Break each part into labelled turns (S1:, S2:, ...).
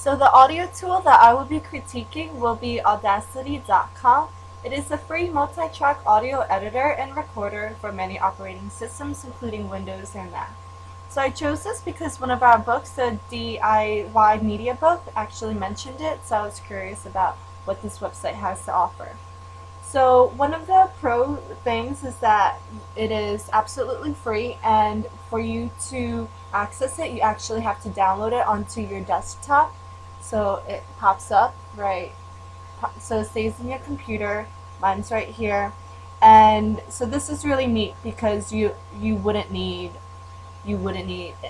S1: So the audio tool that I will be critiquing will be Audacity.com. It is a free multi-track audio editor and recorder for many operating systems, including Windows and Mac. So I chose this because one of our books, the DIY Media book, actually mentioned it, so I was curious about what this website has to offer. So one of the pro things is that it is absolutely free, and for you to access it, you actually have to download it onto your desktop. So it pops up, right? So it stays in your computer. Mine's right here. And so this is really neat because you wouldn't need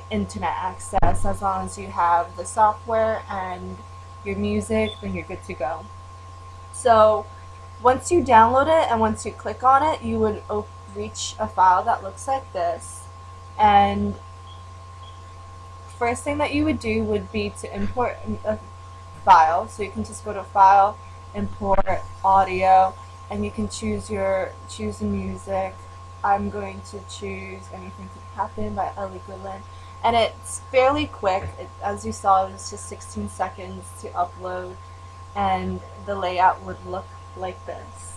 S1: internet access as long as you have the software and your music, then you're good to go. So once you download it and once you click on it, you would reach a file that looks like this. And first thing that you would do would be to import a file. So you can just go to File, Import Audio, and you can choose the music. I'm going to choose Anything Could Happen by Ellie Goodland. And it's fairly quick. As you saw, it was just 16 seconds to upload, and the layout would look like this.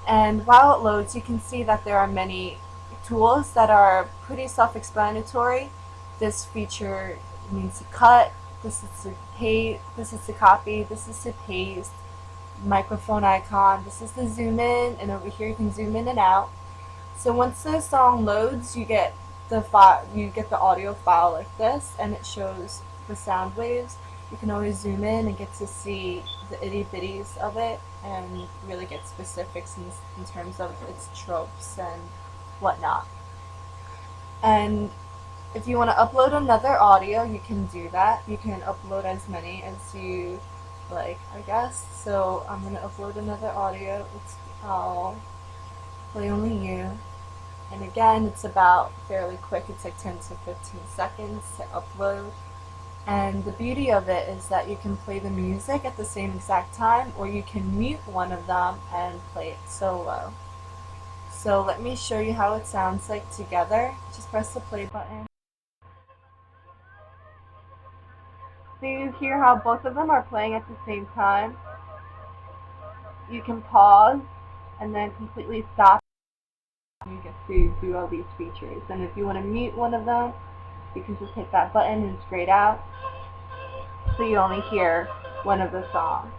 S1: And while it loads, you can see that there are many tools that are pretty self-explanatory. This feature means to cut, this is to paste, this is to copy, this is to paste, microphone icon, this is to zoom in, and over here you can zoom in and out. So once the song loads, you get the audio file like this, and it shows the sound waves. You can always zoom in and get to see the itty bitties of it and really get specifics in terms of its tropes and whatnot. And if you want to upload another audio, you can do that. You can upload as many as you like, I guess. So I'm going to upload another audio. I'll play only you. And again, it's about fairly quick. It's like 10 to 15 seconds to upload. And the beauty of it is that you can play the music at the same exact time, or you can mute one of them and play it solo. So let me show you how it sounds like together. Just press the play button. So you hear how both of them are playing at the same time. You can pause and then completely stop. You get to do all these features. And if you want to mute one of them, you can just hit that button and it's grayed out, so you only hear one of the songs.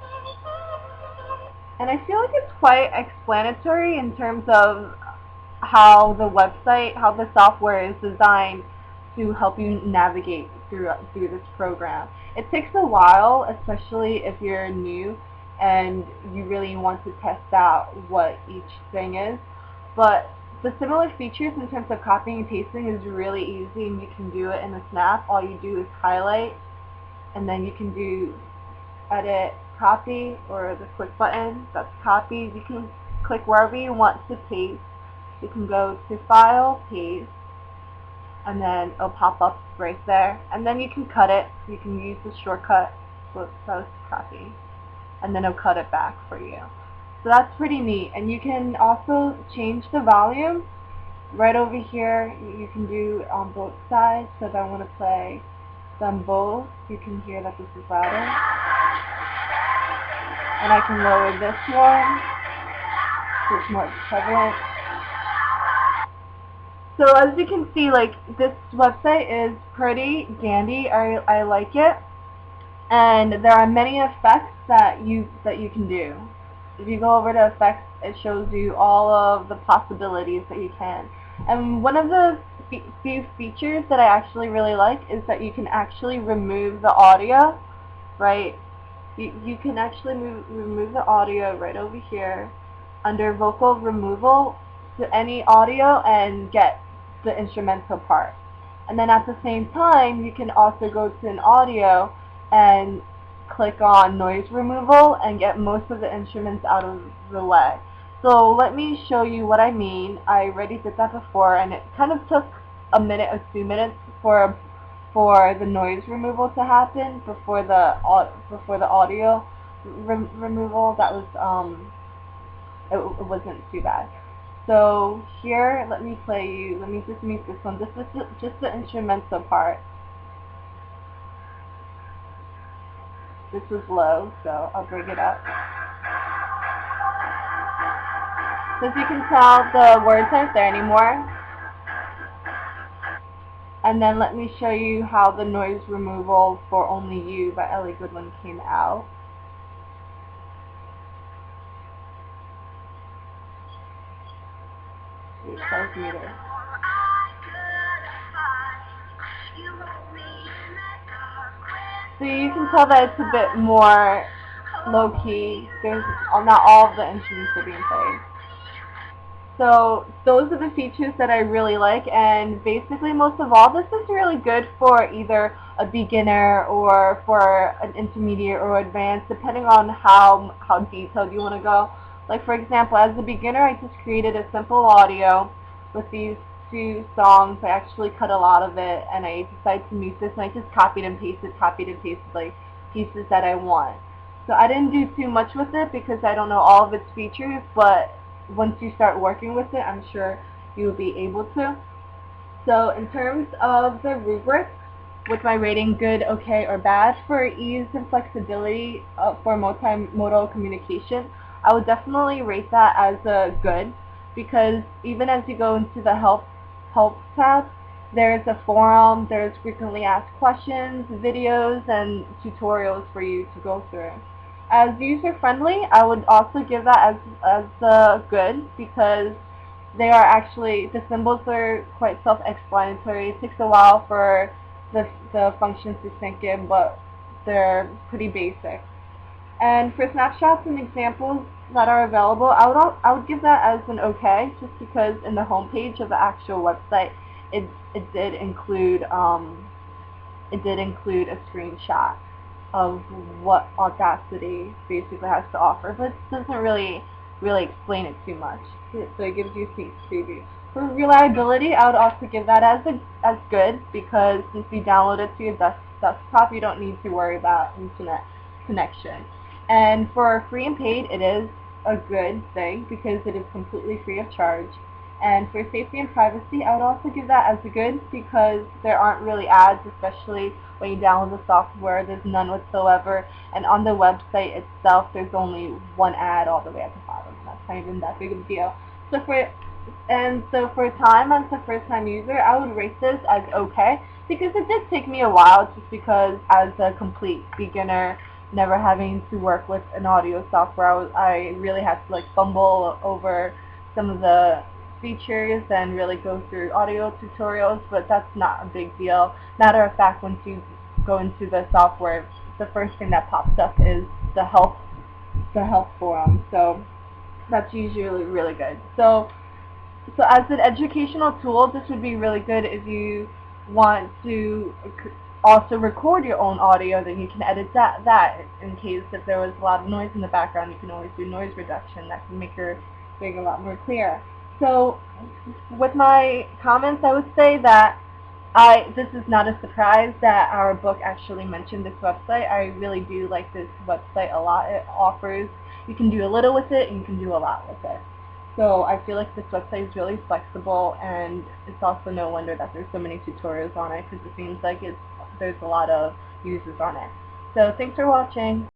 S1: And I feel like it's quite explanatory in terms of how the software is designed to help you navigate through this program. It takes a while, especially if you're new and you really want to test out what each thing is. But the similar features in terms of copying and pasting is really easy, and you can do it in a snap. All you do is highlight, and then you can do edit, copy, or the click button. That's copy. You can click wherever you want to paste. You can go to File, Paste, and then it'll pop up right there. And then you can cut it. You can use the shortcut. Whoops, that was copy. And then it'll cut it back for you. So that's pretty neat. And you can also change the volume. Right over here, you can do it on both sides. So if I want to play them both, you can hear that this is louder. And I can lower this one, so it's more prevalent. So as you can see, like, this website is pretty dandy. I like it. And there are many effects that you can do. If you go over to effects, it shows you all of the possibilities that you can. And one of the few features that I actually really like is that you can actually remove the audio, right? You can actually remove the audio right over here under vocal removal to any audio and get the instrumental part. And then at the same time, you can also go to an audio and click on noise removal and get most of the instruments out of the way. So let me show you what I mean. I already did that before, and it kind of took a minute or 2 minutes for the noise removal to happen before the audio removal. That was it wasn't too bad. So here, let me just mute this one. This is just the instrumental part. This was low, so I'll bring it up. So as you can tell, the words aren't there anymore. And then let me show you how the noise removal for Only You by Ellie Goodwin came out. Meter. So you can tell that it's a bit more low-key. There's not all of the instruments are being played. So those are the features that I really like, and basically most of all, this is really good for either a beginner or for an intermediate or advanced, depending on how detailed you want to go. Like for example, as a beginner, I just created a simple audio with these two songs. I actually cut a lot of it, and I decided to mute this, and I just copied and pasted like pieces that I want. So I didn't do too much with it because I don't know all of its features, but once you start working with it, I'm sure you will be able to. So in terms of the rubric, with my rating good, okay, or bad, for ease and flexibility for multimodal communication, I would definitely rate that as a good, because even as you go into the help tab, there's a forum, there's frequently asked questions, videos, and tutorials for you to go through. As user-friendly, I would also give that as good, because they are actually, the symbols are quite self-explanatory. It takes a while for the functions to sink in, but they're pretty basic. And for snapshots and examples that are available, I would give that as an okay, just because in the homepage of the actual website, it did include a screenshot of what Audacity basically has to offer, but it doesn't really explain it too much. So it gives you a preview. For reliability, I would also give that as good, because since you download it to your desktop, you don't need to worry about internet connection. And for free and paid, it is a good thing because it is completely free of charge. And for safety and privacy, I would also give that as a good, because there aren't really ads, especially when you download the software. There's none whatsoever. And on the website itself, there's only one ad all the way at the bottom. That's not even that big of a deal. So for time as a first-time user, I would rate this as okay, because it did take me a while, just because as a complete beginner, never having to work with an audio software, I really had to like fumble over some of the features and really go through audio tutorials, but that's not a big deal. Matter of fact, once you go into the software, the first thing that pops up is the help forum. So that's usually really good. So as an educational tool, this would be really good if you want to also record your own audio. Then you can edit that in case if there was a lot of noise in the background, you can always do noise reduction. That can make your thing a lot more clear. So with my comments, I would say that this is not a surprise that our book actually mentioned this website. I really do like this website a lot. It offers, you can do a little with it and you can do a lot with it. So I feel like this website is really flexible, and it's also no wonder that there's so many tutorials on it, because it seems like there's a lot of users on it. So thanks for watching.